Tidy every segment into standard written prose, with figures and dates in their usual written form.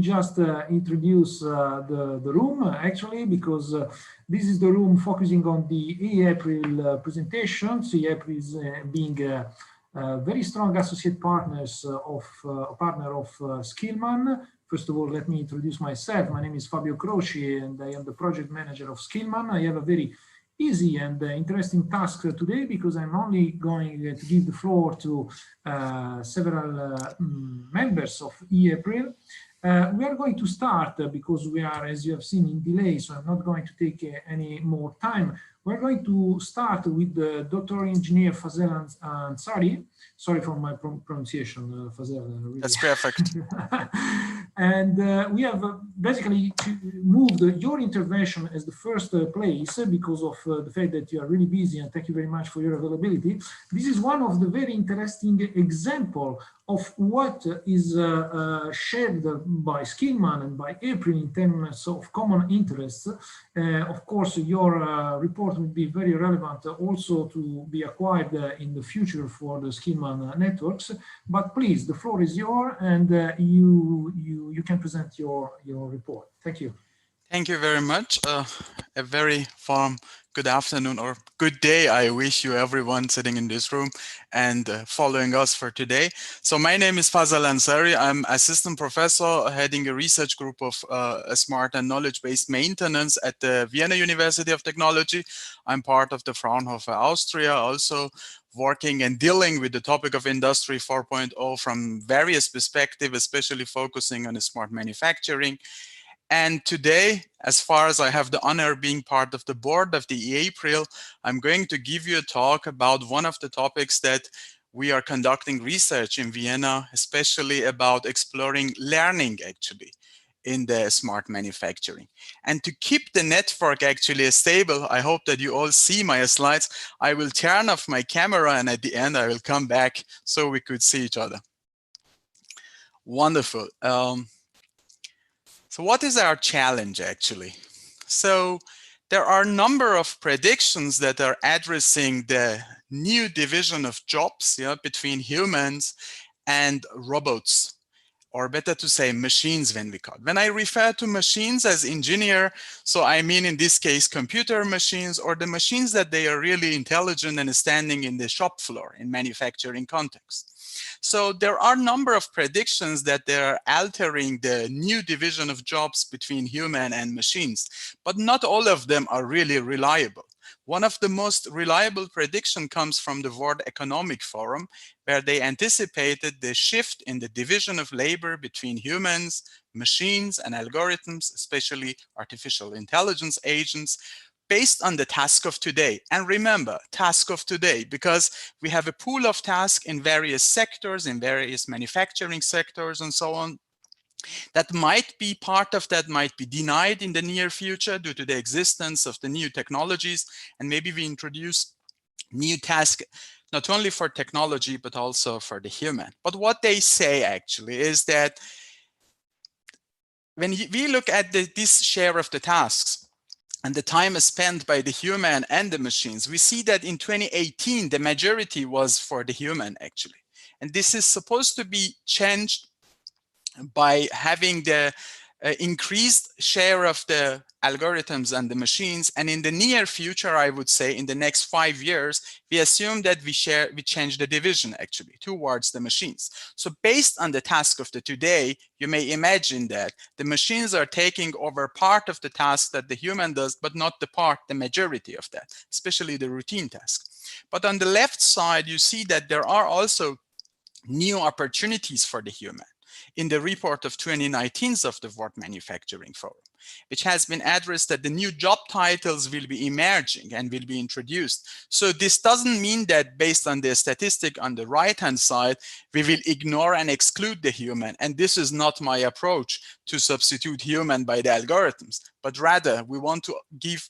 just introduce the room, actually, because this is the room focusing on the EAPRIL presentations. EAPRIL is being very strong associate partners partner of Skillman. First of all, let me introduce myself. My name is Fabio Croci, and I am the project manager of Skillman. I have a very easy and interesting task today because I'm only going to give the floor to several members of EAPRIL. We are going to start because we are, as you have seen, in delay, so I'm not going to take any more time. We're going to start with the Dr. Engineer Fazel Ansari. Sorry for my pronunciation, Fazel. Really. That's perfect. And we have basically moved your intervention as the first place because of the fact that you are really busy, and thank you very much for your availability. This is one of the very interesting example of what is shared by Skillman and by April in terms of common interests. Of course, your report will be very relevant also to be acquired in the future for the Skillman networks. But please, the floor is yours, and you can present your report. Thank you. Thank you very much. A very warm good afternoon or good day I wish you everyone sitting in this room and following us for today. So my name is Fazel Ansari. I'm assistant professor heading a research group of smart and knowledge-based maintenance at the Vienna University of Technology. I'm part of the Fraunhofer Austria, also working and dealing with the topic of Industry 4.0 from various perspectives, especially focusing on smart manufacturing. And today, as far as I have the honor of being part of the board of the EAPRIL, I'm going to give you a talk about one of the topics that we are conducting research in Vienna, especially about exploring learning actually in the smart manufacturing. And to keep the network actually stable, I hope that you all see my slides. I will turn off my camera, and at the end I will come back so we could see each other. Wonderful. So what is our challenge actually? So there are a number of predictions that are addressing the new division of jobs between humans and robots, or better to say machines when we call it. When I refer to machines as engineer, so I mean in this case computer machines, or the machines that they are really intelligent and standing in the shop floor in manufacturing context. So there are a number of predictions that they are altering the new division of jobs between human and machines, but not all of them are really reliable. One of the most reliable prediction comes from the World Economic Forum, where they anticipated the shift in the division of labor between humans, machines, and algorithms, especially artificial intelligence agents, based on the task of today. And remember, task of today, because we have a pool of tasks in various sectors, in various manufacturing sectors and so on, that might be part of that might be denied in the near future due to the existence of the new technologies. And maybe we introduce new tasks, not only for technology, but also for the human. But what they say actually is that when we look at this share of the tasks, and the time is spent by the human and the machines, we see that in 2018, the majority was for the human actually. And this is supposed to be changed by having the increased share of the algorithms and the machines. And in the near future, I would say in the next 5 years, we assume that we change the division actually towards the machines. So based on the task of the today, you may imagine that the machines are taking over part of the task that the human does, but not the majority of that, especially the routine task. But on the left side, you see that there are also new opportunities for the human. In the report of 2019 of the World Manufacturing Forum, which has been addressed that the new job titles will be emerging and will be introduced. So this doesn't mean that based on the statistic on the right-hand side, we will ignore and exclude the human. And this is not my approach to substitute human by the algorithms, but rather we want to give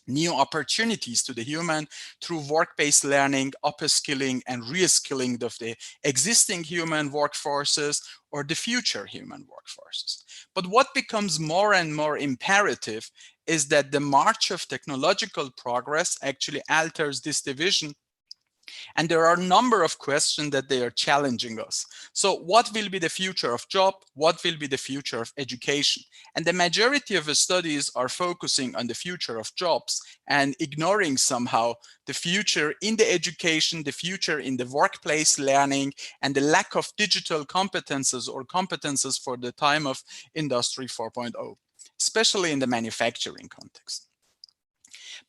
new opportunities to the human through work-based learning, upskilling, and reskilling of the existing human workforces or the future human workforces. But what becomes more and more imperative is that the march of technological progress actually alters this division And there are a number of questions that they are challenging us. So what will be the future of job? What will be the future of education? And the majority of the studies are focusing on the future of jobs and ignoring somehow the future in the education, the future in the workplace learning, and the lack of digital competences or competences for the time of Industry 4.0, especially in the manufacturing context.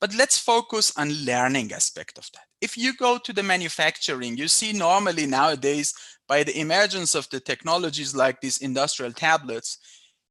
But let's focus on learning aspect of that. If you go to the manufacturing, you see normally nowadays, by the emergence of the technologies like these industrial tablets,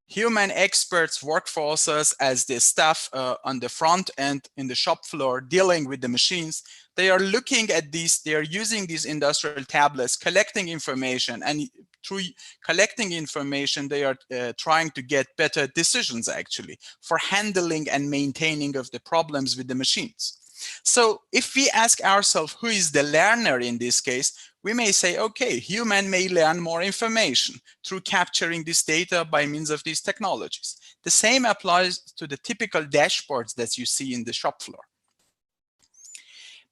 human experts, workforces as the staff on the front end in the shop floor dealing with the machines, they are looking at these, they are using these industrial tablets, collecting information, and through collecting information, they are trying to get better decisions actually for handling and maintaining of the problems with the machines. So if we ask ourselves who is the learner in this case, we may say, okay, human may learn more information through capturing this data by means of these technologies. The same applies to the typical dashboards that you see in the shop floor.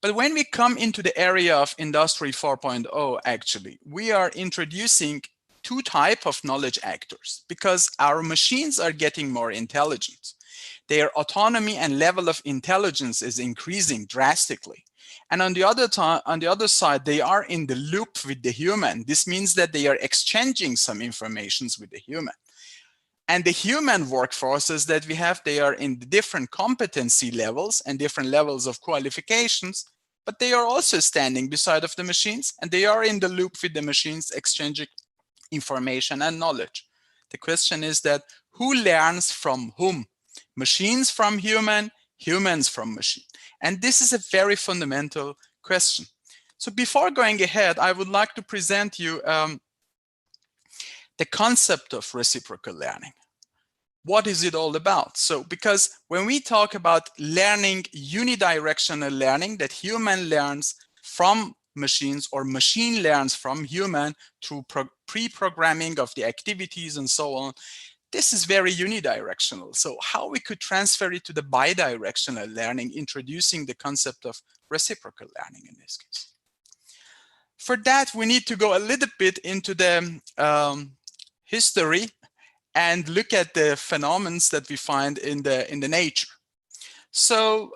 But when we come into the area of Industry 4.0, actually, we are introducing two types of knowledge actors because our machines are getting more intelligent. Their autonomy and level of intelligence is increasing drastically. And on the other side, they are in the loop with the human. This means that they are exchanging some information with the human. And the human workforces that we have, they are in the different competency levels and different levels of qualifications, but they are also standing beside of the machines and they are in the loop with the machines exchanging information and knowledge. The question is that who learns from whom? Machines from human, humans from machine. And this is a very fundamental question. So before going ahead, I would like to present you the concept of reciprocal learning. What is it all about? So because when we talk about learning, unidirectional learning, that human learns from machines or machine learns from human through pre-programming of the activities and so on, this is very unidirectional. So how we could transfer it to the bidirectional learning, introducing the concept of reciprocal learning in this case. For that, we need to go a little bit into the history and look at the phenomena that we find in the nature. So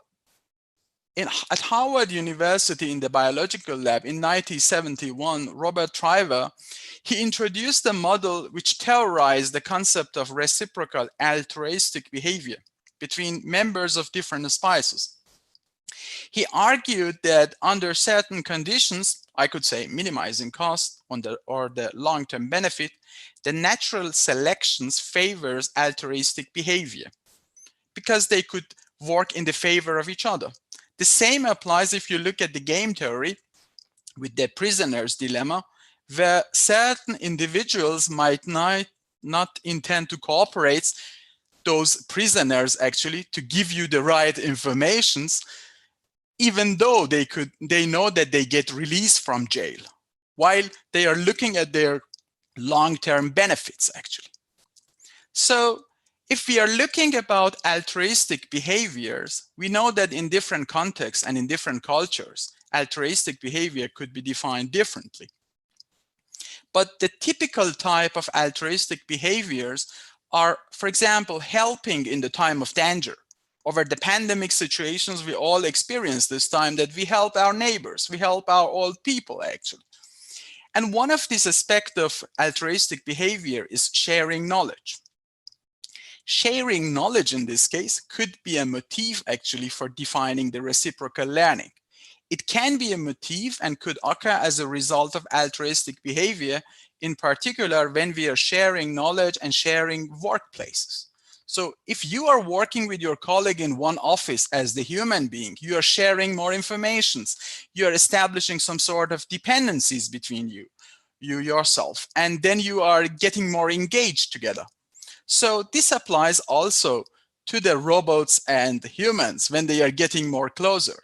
at Harvard University in the biological lab in 1971, Robert Triver, he introduced a model which theorized the concept of reciprocal altruistic behavior between members of different species. He argued that under certain conditions, I could say minimizing cost or the long-term benefit, the natural selections favors altruistic behavior because they could work in the favor of each other. The same applies if you look at the game theory with the prisoner's dilemma, where certain individuals might not intend to cooperate, those prisoners actually, to give you the right informations, even though they know that they get released from jail, while they are looking at their long-term benefits actually. So if we are looking about altruistic behaviors, we know that in different contexts and in different cultures, altruistic behavior could be defined differently. But the typical type of altruistic behaviors are, for example, helping in the time of danger. Over the pandemic situations, we all experience this time that we help our neighbors, we help our old people actually. And one of these aspects of altruistic behavior is sharing knowledge. Sharing knowledge in this case could be a motif actually for defining the reciprocal learning. It can be a motif and could occur as a result of altruistic behavior, in particular when we are sharing knowledge and sharing workplaces. So if you are working with your colleague in one office as the human being, you are sharing more information, you are establishing some sort of dependencies between you yourself, and then you are getting more engaged together. So this applies also to the robots and humans when they are getting more closer.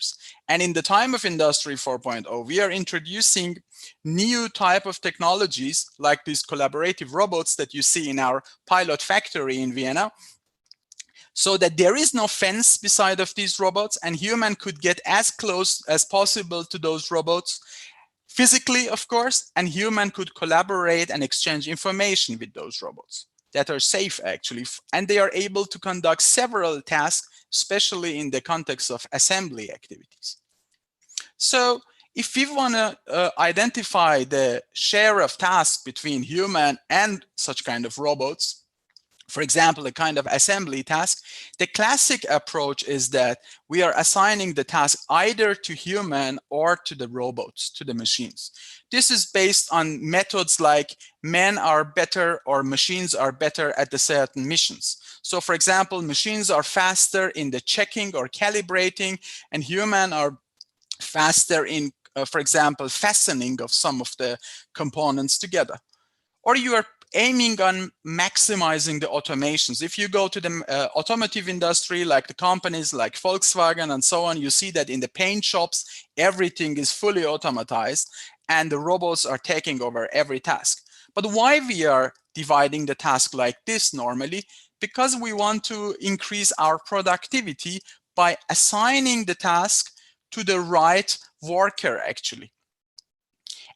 And in the time of Industry 4.0, we are introducing new type of technologies like these collaborative robots that you see in our pilot factory in Vienna so that there is no fence beside of these robots, and human could get as close as possible to those robots, physically, of course, and human could collaborate and exchange information with those robots that are safe, actually, and they are able to conduct several tasks, especially in the context of assembly activities. So if we want to identify the share of tasks between human and such kind of robots, for example, a kind of assembly task, the classic approach is that we are assigning the task either to human or to the robots, to the machines. This is based on methods like men are better or machines are better at the certain missions. So for example, machines are faster in the checking or calibrating, and human are faster in, for example, fastening of some of the components together. Or you are aiming on maximizing the automations. If you go to the automotive industry, like the companies like Volkswagen and so on, you see that in the paint shops, everything is fully automatized and the robots are taking over every task. But why we are dividing the task like this normally? Because we want to increase our productivity by assigning the task to the right worker, actually.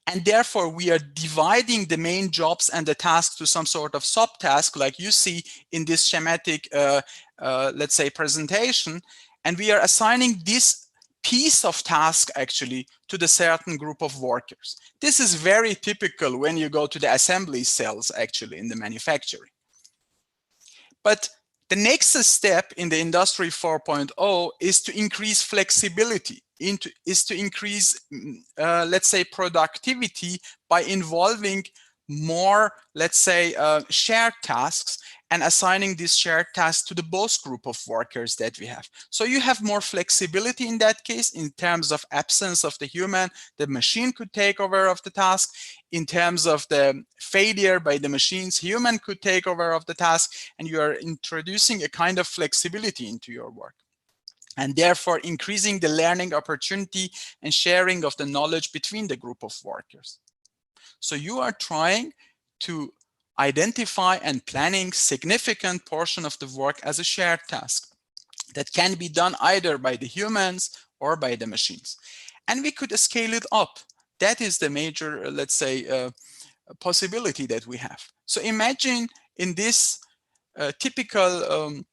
And therefore, we are dividing the main jobs and the tasks to some sort of subtask, like you see in this schematic, let's say, presentation. And we are assigning this piece of task actually to the certain group of workers. This is very typical when you go to the assembly cells, actually, in the manufacturing. But the next step in the Industry 4.0 is to increase flexibility, is to increase, let's say, productivity by involving more, let's say, shared tasks and assigning these shared tasks to the both group of workers that we have. So you have more flexibility in that case. In terms of absence of the human, the machine could take over of the task. In terms of the failure by the machines, human could take over of the task, and you are introducing a kind of flexibility into your work, and therefore increasing the learning opportunity and sharing of the knowledge between the group of workers. So you are trying to identify and planning significant portion of the work as a shared task that can be done either by the humans or by the machines. And we could scale it up. That is the major, let's say, possibility that we have. So imagine in this typical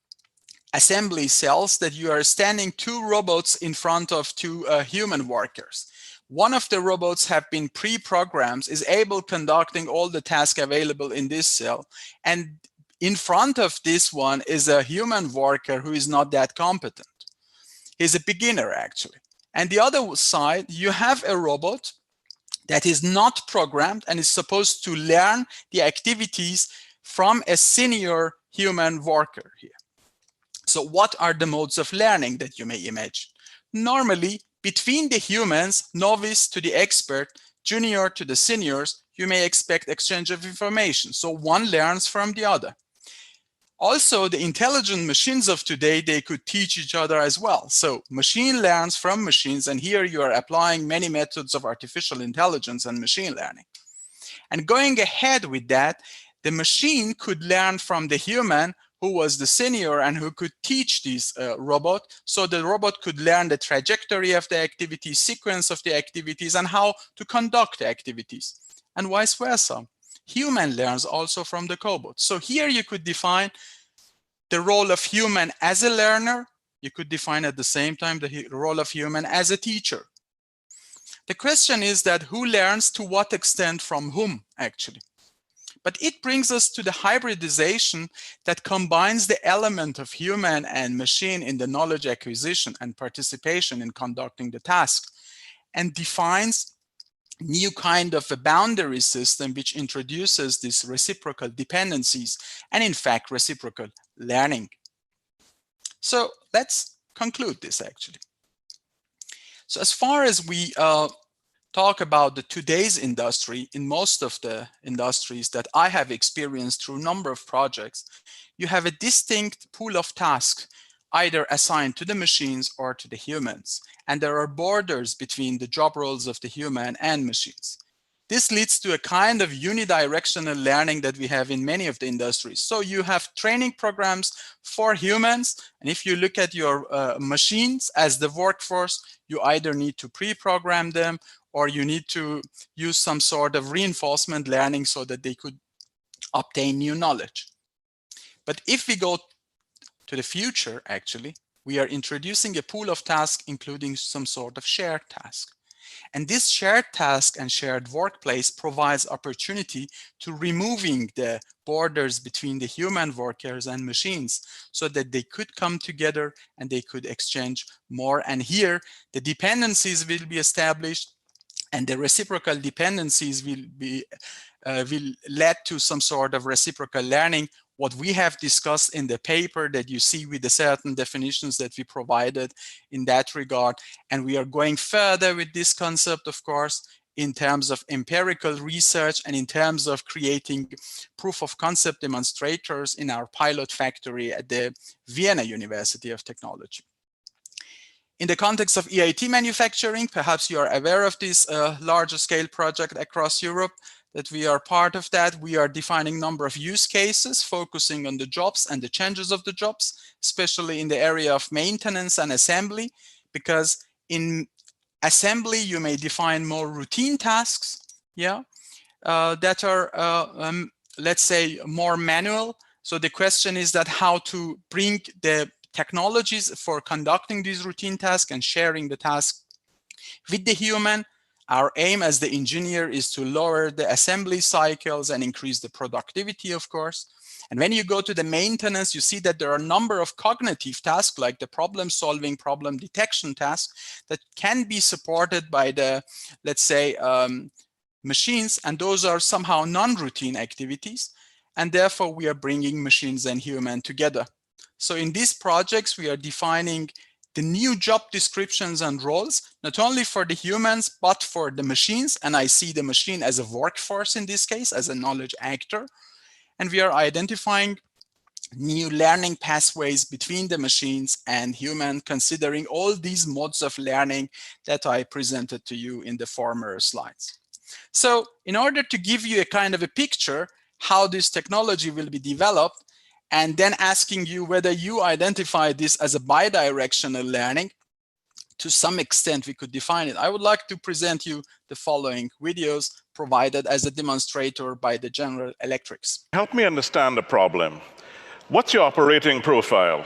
assembly cells that you are standing two robots in front of two human workers. One of the robots have been pre-programmed, is able conducting all the tasks available in this cell. And in front of this one is a human worker who is not that competent. He's a beginner, actually. And the other side, you have a robot that is not programmed and is supposed to learn the activities from a senior human worker here. So what are the modes of learning that you may imagine? Normally, between the humans, novice to the expert, junior to the seniors, you may expect exchange of information. So one learns from the other. Also, the intelligent machines of today, they could teach each other as well. So machine learns from machines, and here you are applying many methods of artificial intelligence and machine learning. And going ahead with that, the machine could learn from the human who was the senior and who could teach this robot. So the robot could learn the trajectory of the activity, sequence of the activities, and how to conduct the activities, and vice versa. Human learns also from the cobot. So here you could define the role of human as a learner. You could define at the same time the role of human as a teacher. The question is that who learns to what extent from whom, actually. But it brings us to the hybridization that combines the element of human and machine in the knowledge acquisition and participation in conducting the task, and defines new kind of a boundary system which introduces these reciprocal dependencies and, in fact, reciprocal learning. So let's conclude this, actually. So as far as we talk about the today's industry, in most of the industries that I have experienced through a number of projects, you have a distinct pool of tasks either assigned to the machines or to the humans. And there are borders between the job roles of the human and machines. This leads to a kind of unidirectional learning that we have in many of the industries. So you have training programs for humans, and if you look at your machines as the workforce, you either need to pre-program them or you need to use some sort of reinforcement learning so that they could obtain new knowledge. But if we go to the future, actually, we are introducing a pool of tasks, including some sort of shared task. And this shared task and shared workplace provides opportunity to removing the borders between the human workers and machines so that they could come together and they could exchange more. And here, the dependencies will be established, and the reciprocal dependencies will lead to some sort of reciprocal learning, what we have discussed in the paper that you see with the certain definitions that we provided in that regard. And we are going further with this concept, of course, in terms of empirical research and in terms of creating proof of concept demonstrators in our pilot factory at the Vienna University of Technology. In the context of EIT manufacturing, perhaps you are aware of this larger scale project across Europe, that we are part of that. We are defining a number of use cases, focusing on the jobs and the changes of the jobs, especially in the area of maintenance and assembly, because in assembly, you may define more routine tasks, that are, let's say, more manual. So the question is that how to bring the technologies for conducting these routine tasks and sharing the task with the human. Our aim as the engineer is to lower the assembly cycles and increase the productivity, of course. And when you go to the maintenance, you see that there are a number of cognitive tasks, like the problem solving, problem detection tasks, that can be supported by the, let's say, machines, and those are somehow non-routine activities. And therefore, we are bringing machines and human together. So in these projects, we are defining the new job descriptions and roles, not only for the humans, but for the machines. And I see the machine as a workforce in this case, as a knowledge actor. And we are identifying new learning pathways between the machines and human, considering all these modes of learning that I presented to you in the former slides. So in order to give you a kind of a picture how this technology will be developed, and then asking you whether you identify this as a bidirectional learning, to some extent we could define it. I would like to present you the following videos provided as a demonstrator by the General Electrics. Help me understand the problem. What's your operating profile?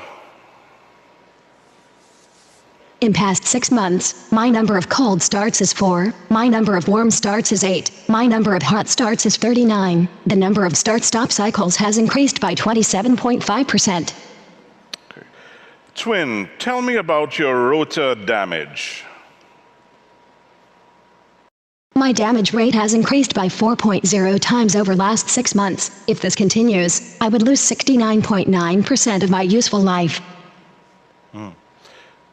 In past 6 months, my number of cold starts is 4, my number of warm starts is 8, my number of hot starts is 39, the number of start-stop cycles has increased by 27.5%. Okay. Twin, tell me about your rotor damage. My damage rate has increased by 4.0 times over last 6 months. If this continues, I would lose 69.9% of my useful life.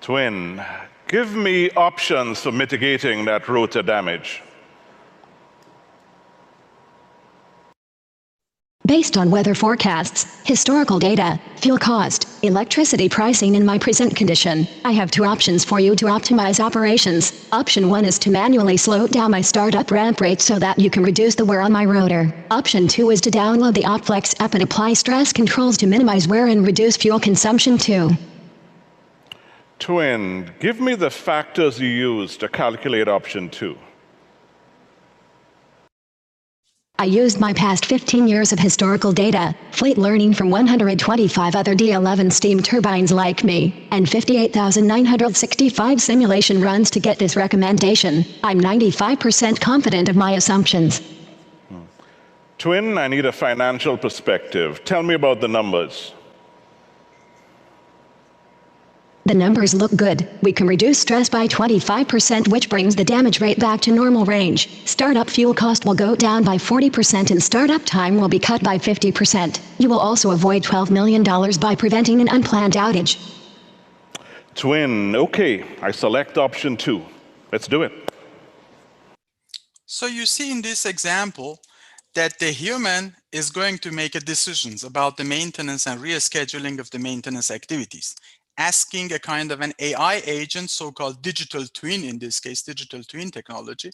Twin, give me options for mitigating that rotor damage. Based on weather forecasts, historical data, fuel cost, electricity pricing in my present condition, I have 2 options for you to optimize operations. Option 1 is to manually slow down my startup ramp rate so that you can reduce the wear on my rotor. Option 2 is to download the OpFlex app and apply stress controls to minimize wear and reduce fuel consumption too. Twin, give me the factors you use to calculate option 2. I used my past 15 years of historical data, fleet learning from 125 other D11 steam turbines like me, and 58,965 simulation runs to get this recommendation. I'm 95% confident of my assumptions. Twin, I need a financial perspective. Tell me about the numbers. The numbers look good. We can reduce stress by 25%, which brings the damage rate back to normal range. Startup fuel cost will go down by 40% and startup time will be cut by 50%. You will also avoid $12 million by preventing an unplanned outage. Twin, okay, I select option 2. Let's do it. So you see in this example that the human is going to make decisions about the maintenance and rescheduling of the maintenance activities, asking a kind of an AI agent, so-called digital twin, in this case, digital twin technology,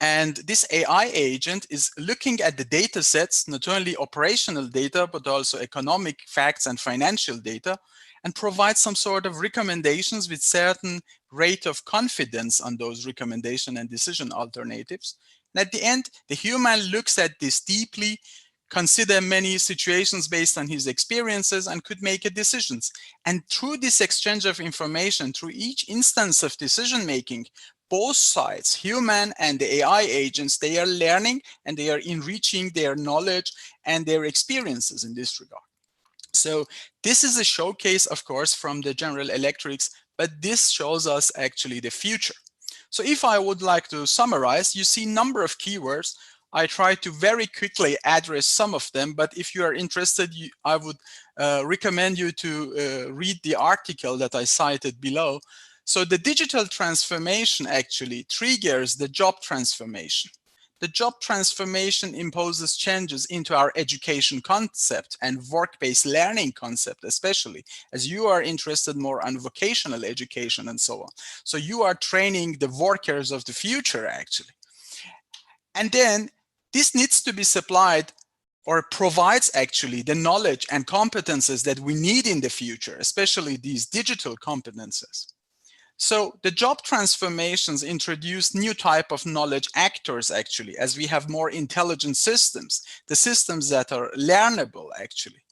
And this AI agent is looking at the data sets, not only operational data, but also economic facts and financial data, and provides some sort of recommendations with certain rate of confidence on those recommendation and decision alternatives. And at the end, the human looks at this deeply, consider many situations based on his experiences, and could make a decisions. And through this exchange of information, through each instance of decision making, both sides, human and the AI agents, they are learning and they are enriching their knowledge and their experiences in this regard. So this is a showcase, of course, from the General Electrics, but this shows us actually the future. So if I would like to summarize, you see a number of keywords. I try to very quickly address some of them, but if you are interested, I would recommend you to read the article that I cited below. So the digital transformation actually triggers the job transformation. The job transformation imposes changes into our education concept and work-based learning concept, especially as you are interested more on vocational education and so on. So you are training the workers of the future actually. And then this needs to be supplied or provides actually the knowledge and competences that we need in the future, especially these digital competences. So the job transformations introduce new type of knowledge actors actually, as we have more intelligent systems, the systems that are learnable actually.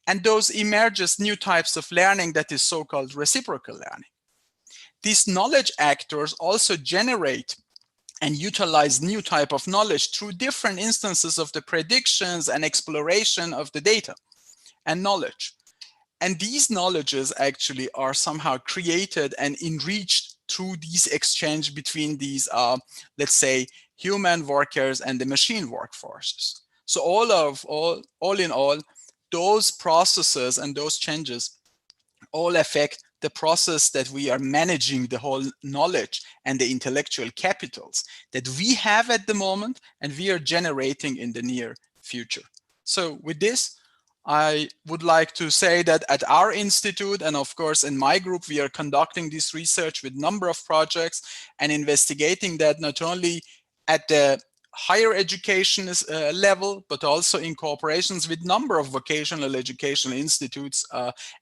And those emerges new types of learning that is so-called reciprocal learning. These knowledge actors also generate and utilize new type of knowledge through different instances of the predictions and exploration of the data and knowledge. And these knowledges actually are somehow created and enriched through these exchange between these, let's say, human workers and the machine workforces. So all in all, those processes and those changes all affect the process that we are managing the whole knowledge and the intellectual capitals that we have at the moment and we are generating in the near future. So with this, I would like to say that at our institute and of course in my group, we are conducting this research with a number of projects and investigating that not only at the higher education level, but also in cooperations with a number of vocational educational institutes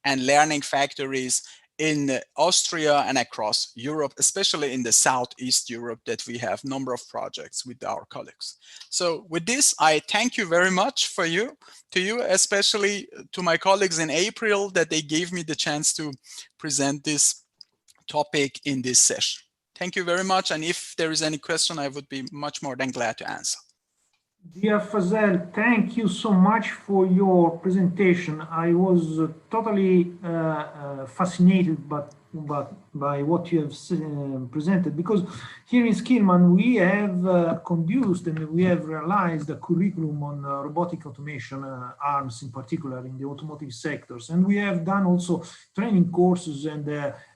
and learning factories in Austria and across Europe, especially in the Southeast Europe, that we have a number of projects with our colleagues. So with this, I thank you very much to you, especially to my colleagues in April, that they gave me the chance to present this topic in this session. Thank you very much. And if there is any question, I would be much more than glad to answer. Dear Fazel, thank you so much for your presentation. I was totally fascinated by what you have presented, because here in Skillman we have conducted and we have realized a curriculum on robotic automation arms, in particular in the automotive sectors, and we have done also training courses and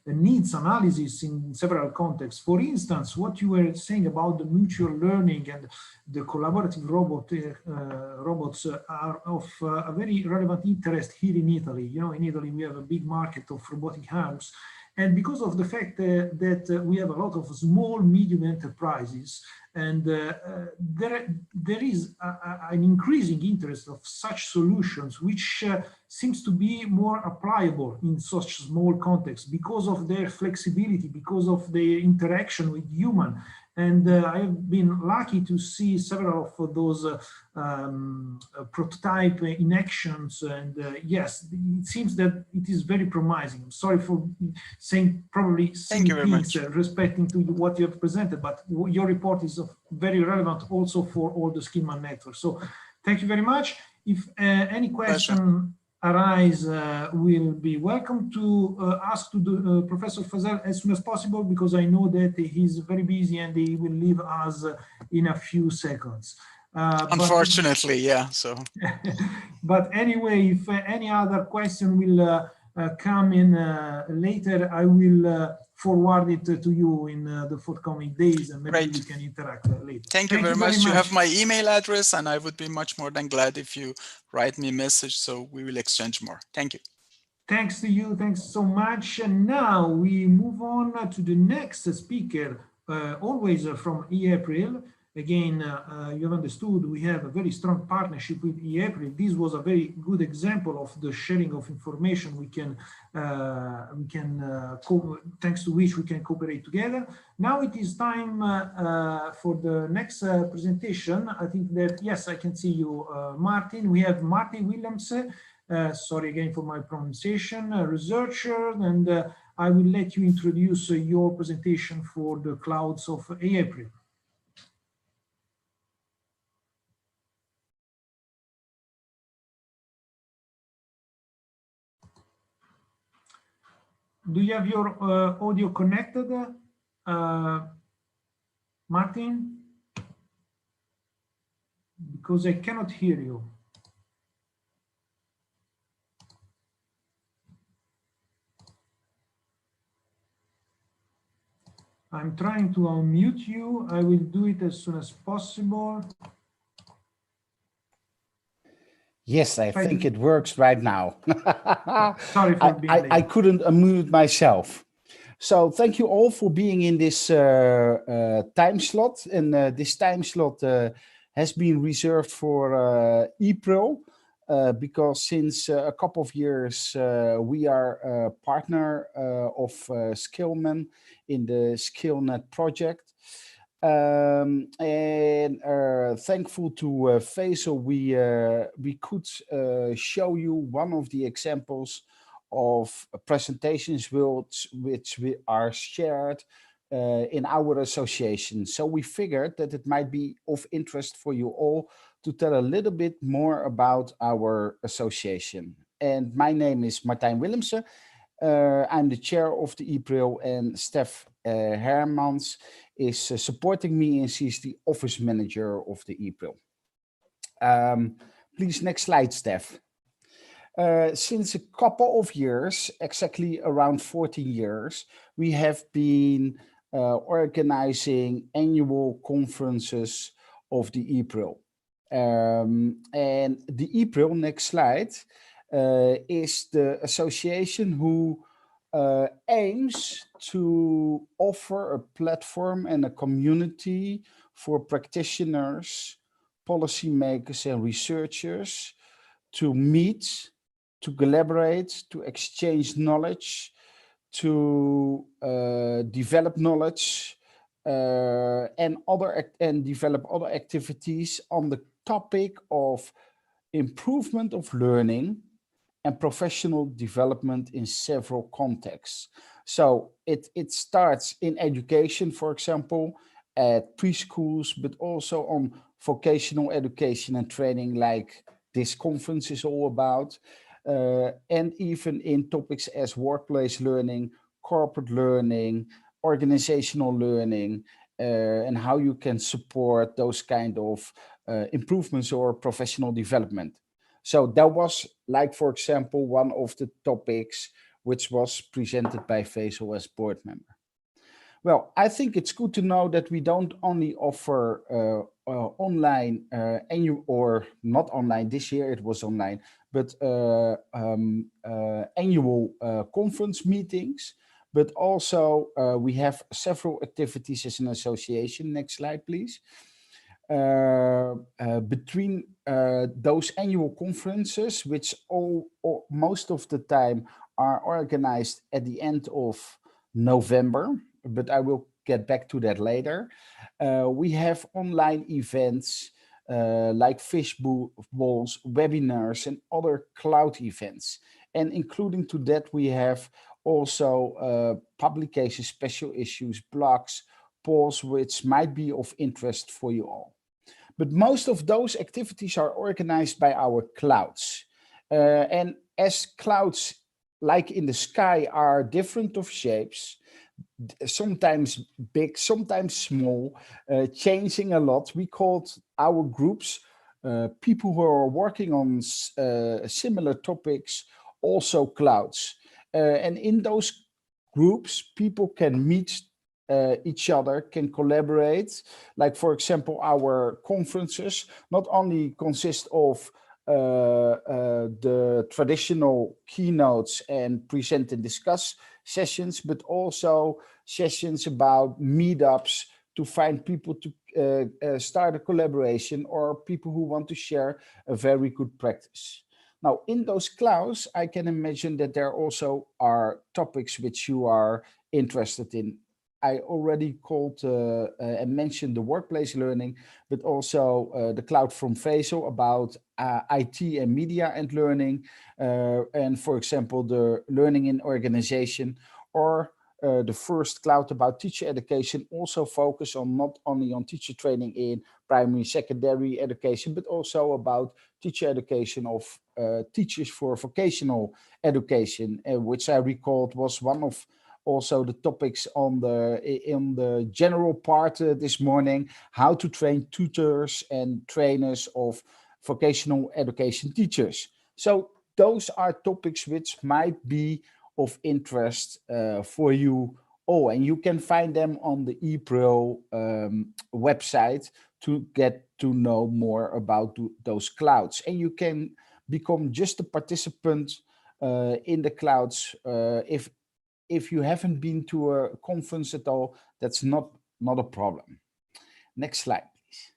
needs analysis in several contexts. For instance, what you were saying about the mutual learning and the collaborative robots are of a very relevant interest here in Italy. You know, in Italy we have a big market of robotic arms. And because of the fact that we have a lot of small, medium enterprises, and there is an increasing interest of such solutions, which seems to be more applicable in such small contexts because of their flexibility, because of the interaction with human. And I have been lucky to see several of those prototype in actions. And yes, it seems that it is very promising. I'm sorry for saying probably silly things respecting to what you have presented, but your report is very relevant also for all the Skillman network. So thank you very much. If any question arise, will be welcome to ask to the Professor Fazel as soon as possible, because I know that he's very busy and he will leave us in a few seconds. Unfortunately, yeah. So, but anyway, if any other question will come in later, I will forward it to you in the forthcoming days, and maybe we can interact later. Thank you very much. You have my email address, and I would be much more than glad if you write me a message, so we will exchange more. Thank you. Thanks to you. Thanks so much. And now we move on to the next speaker, always from April. again, you have understood we have a very strong partnership with eApril. This was a very good example of the sharing of information thanks to which we can cooperate together. Now it is time for the next presentation. I think that, yes, I can see you, Martin. We have Martin Williams, sorry again for my pronunciation, researcher, and I will let you introduce your presentation for the clouds of eApril. Do you have your audio connected, Martin? Because I cannot hear you. I'm trying to unmute you. I will do it as soon as possible. Yes, I think it works right now. Sorry for being late. I couldn't unmute myself. So thank you all for being in this time slot. And this time slot has been reserved for April because since a couple of years we are a partner of Skillman in the SkillNet project. And thankful to Faisal, we could show you one of the examples of presentations which we are shared in our association. So we figured that it might be of interest for you all to tell a little bit more about our association. And my name is Martijn Willemsen. I'm the chair of the April, and Steph Hermans is supporting me, and she's the office manager of the April. Please, next slide, Steph. Since a couple of years, exactly around 14 years, we have been organizing annual conferences of the April. And the April, next slide, is the association who aims to offer a platform and a community for practitioners, policymakers, and researchers to meet, to collaborate, to exchange knowledge, to develop knowledge, and develop other activities on the topic of improvement of learning and professional development in several contexts. So it starts in education, for example, at preschools, but also on vocational education and training, like this conference is all about, and even in topics as workplace learning, corporate learning, organizational learning, and how you can support those kind of improvements or professional development. So that was, like, for example, one of the topics which was presented by Faisal as board member. Well, I think it's good to know that we don't only offer online annual, or not online, this year it was online, but annual conference meetings, but also we have several activities as an association. Next slide, please. Between those annual conferences, which most of the time are organized at the end of November, but I will get back to that later. We have online events like fish bowls, webinars, and other cloud events. And including to that, we have also publications, special issues, blogs, polls, which might be of interest for you all. But most of those activities are organized by our clouds. And as clouds, like in the sky, are different of shapes, sometimes big, sometimes small, changing a lot, we called our groups people who are working on similar topics, also clouds. And in those groups, people can meet each other, can collaborate. Like, for example, our conferences not only consist of the traditional keynotes and present and discuss sessions, but also sessions about meetups to find people to start a collaboration, or people who want to share a very good practice. Now, in those clouds, I can imagine that there also are topics which you are interested in. I already called and mentioned the workplace learning, but also the cloud from Faisal about IT and media and learning, and for example, the learning in organization, or the first cloud about teacher education, also focus on not only on teacher training in primary, secondary education, but also about teacher education of teachers for vocational education, which I recalled was one of also the topics on in the general part this morning, how to train tutors and trainers of vocational education teachers. So those are topics which might be of interest for you all, and you can find them on the ePro website to get to know more about those clouds. And you can become just a participant in the clouds if you haven't been to a conference at all. That's not a problem. Next slide, please.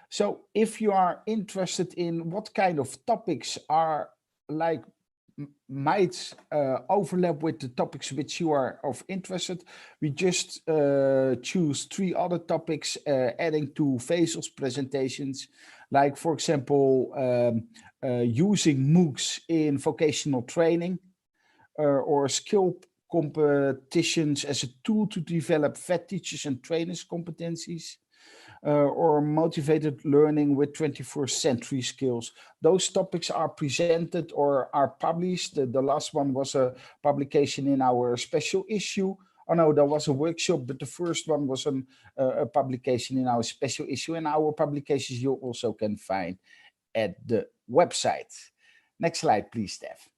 So if you are interested in what kind of topics are might overlap with the topics which you are of interested, we just choose 3 other topics adding to Faisal's presentations, like for example using MOOCs in vocational training, or skill competitions as a tool to develop VET teachers and trainers competencies, or motivated learning with 21st century skills. Those topics are presented or are published. The last one was a publication in our special issue. Oh no, there was a workshop, but the first one was a publication in our special issue, and our publications you also can find at the website. Next slide, please, Steph.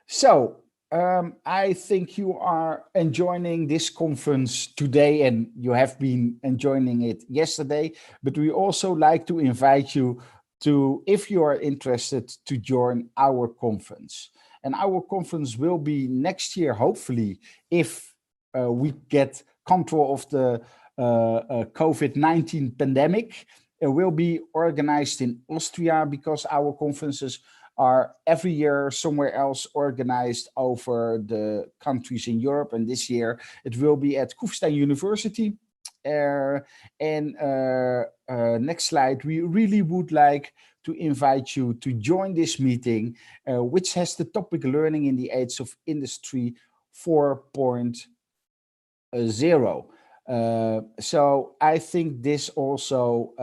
So I think you are enjoying this conference today, and you have been enjoying it yesterday, but we also like to invite you to, if you are interested, to join our conference. And our conference will be next year, hopefully, if we get control of the COVID-19 pandemic. It will be organized in Austria, because our conferences are every year somewhere else organized over the countries in Europe. And this year it will be at Kufstein University. Next slide, we really would like to invite you to join this meeting, which has the topic Learning in the Age of Industry 4.0. So I think this also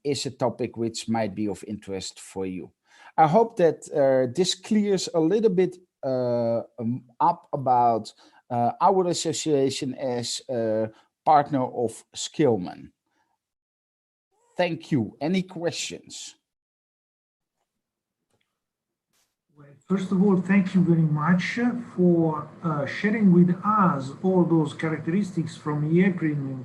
is a topic which might be of interest for you. I hope that this clears a little bit up about our association as a partner of Skillman. Thank you. Any questions? Well, first of all, thank you very much for sharing with us all those characteristics from EAPRIL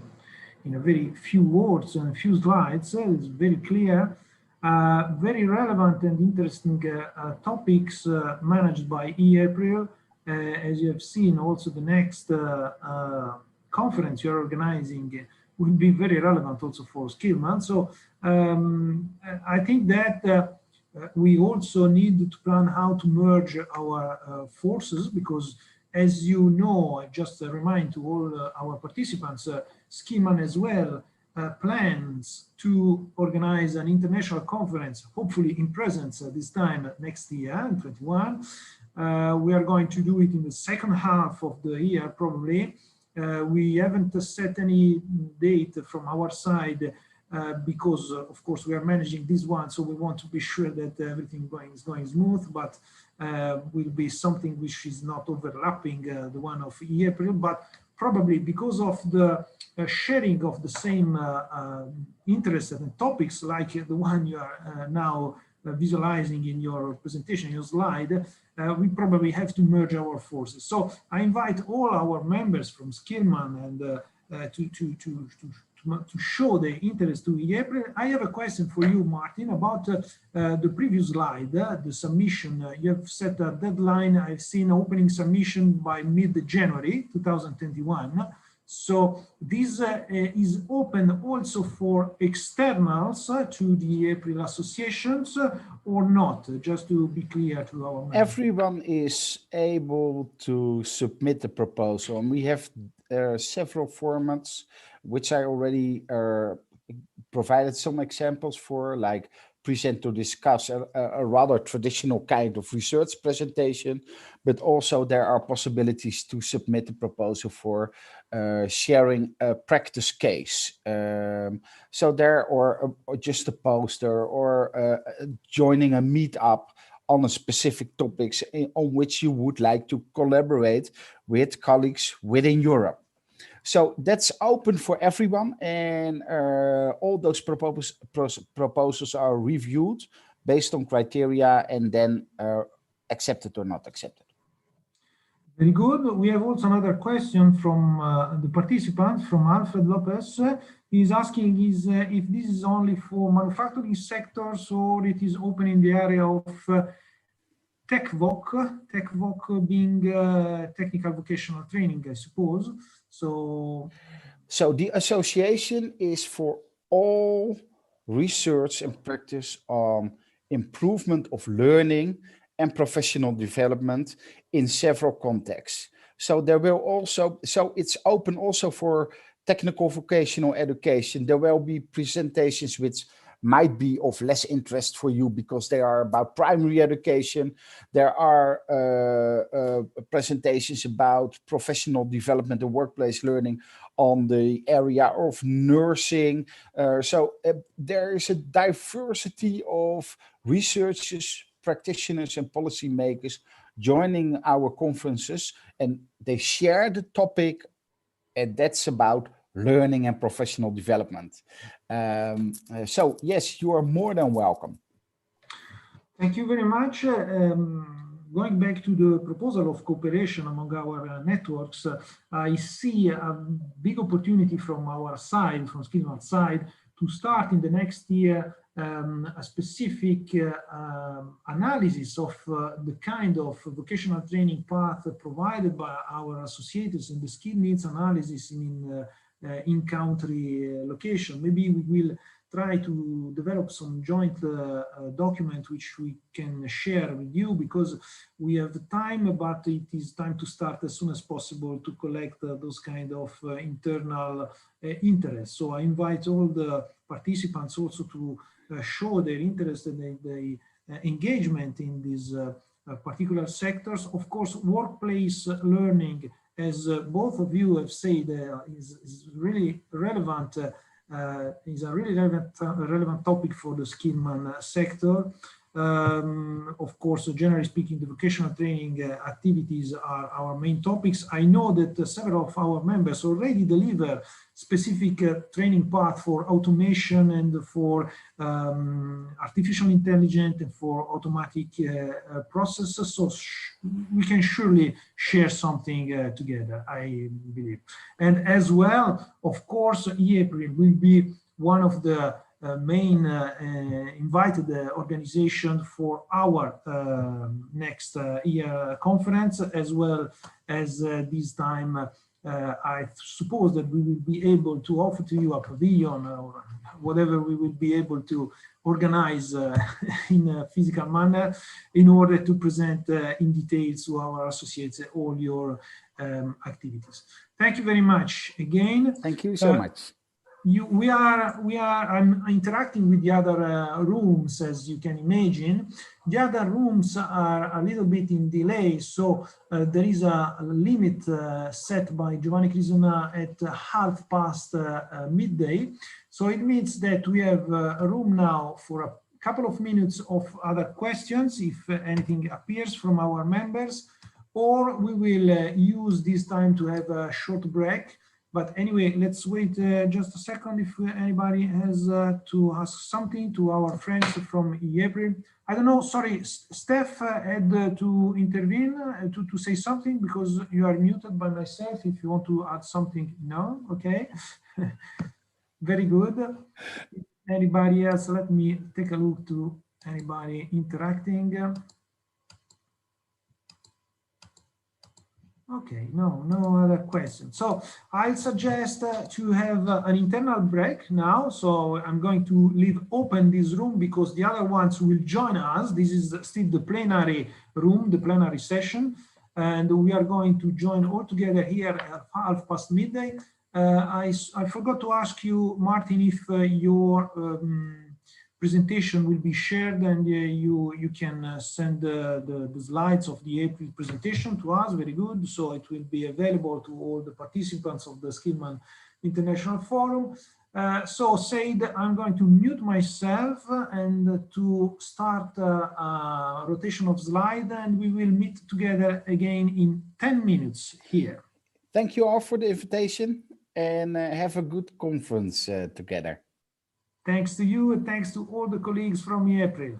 in a very few words and a few slides. It's very clear, very relevant and interesting topics managed by EAPRIL. As you have seen, also the next conference you're organizing will be very relevant also for Skillman. So I think that we also need to plan how to merge our forces, because as you know, just a reminder to all our participants, Skillman as well plans to organize an international conference, hopefully in presence this time next year in 2021. We are going to do it in the second half of the year, probably. We haven't set any date from our side because, of course, we are managing this one, so we want to be sure that everything is going smooth, but will be something which is not overlapping the one of April, but probably because of the sharing of the same interests and topics, like the one you are now visualizing in your presentation, your slide, we probably have to merge our forces. So I invite all our members from Skillman and to show the interest to April. I have a question for you, Martin, about the previous slide, the submission. You have set a deadline. I've seen opening submission by mid-January 2021. So this is open also for externals to the April associations or not, just to be clear to our members. Everyone is able to submit the proposal, and we have several formats, which I already provided some examples for, like present to discuss, a rather traditional kind of research presentation, but also there are possibilities to submit a proposal for sharing a practice case. So there, or just a poster, or joining a meetup on a specific topics on which you would like to collaborate with colleagues within Europe. So that's open for everyone, and all those proposals are reviewed based on criteria and then accepted or not accepted. Very good. We have also another question from the participant, from Alfred Lopez. He's asking if this is only for manufacturing sectors or it is open in the area of TechVoc being technical vocational training, I suppose. So the association is for all research and practice on improvement of learning and professional development in several contexts. So there will also, so it's open also for technical vocational education. There will be presentations which might be of less interest for you because they are about primary education. There are presentations about professional development and workplace learning on the area of nursing. So there is a diversity of researchers, practitioners and policymakers joining our conferences, and they share the topic, and that's about learning and professional development. So yes, you are more than welcome. Thank you very much. Going back to the proposal of cooperation among our networks, I see a big opportunity from our side, from Skillman side, to start in the next year a specific analysis of the kind of vocational training path provided by our associates in the skill needs analysis in country location. Maybe we will try to develop some joint document which we can share with you, because we have the time, but it is time to start as soon as possible to collect those kind of internal interests. So I invite all the participants also to show their interest and their engagement in these particular sectors. Of course, workplace learning, as both of you have said, is really relevant. Is a really relevant topic for the Skillman sector. Of course, generally speaking, the vocational training activities are our main topics. I know that several of our members already deliver specific training path for automation and for artificial intelligence and for automatic processes. So we can surely share something together, I believe. And as well, of course, EAPRIL will be one of the main invited organization for our next year conference, as well as this time I suppose that we will be able to offer to you a pavilion or whatever we will be able to organize in a physical manner in order to present in details to our associates all your activities. Thank you very much again. Thank you so much. I'm interacting with the other rooms, as you can imagine. The other rooms are a little bit in delay, so there is a limit set by Giovanni Crisona at midday midday. So it means that we have a room now for a couple of minutes of other questions, if anything appears from our members, or we will use this time to have a short break. But anyway, let's wait just a second if anybody has to ask something to our friends from EAPRIL. I don't know, sorry, Steph had to intervene to say something because you are muted by myself. If you want to add something, no? Okay. Very good. Anybody else? Let me take a look to anybody interacting. Okay, no other questions. So I suggest to have an internal break now. So I'm going to leave open this room because the other ones will join us. This is still the plenary room, the plenary session. And we are going to join all together here at midnight. I forgot to ask you, Martin, if your presentation will be shared and you can send the slides of the April presentation to us. Very good. So it will be available to all the participants of the Skillman International Forum. So Said, I'm going to mute myself and to start a rotation of slide, and we will meet together again in 10 minutes here. Thank you all for the invitation, and have a good conference together. Thanks to you, and thanks to all the colleagues from April.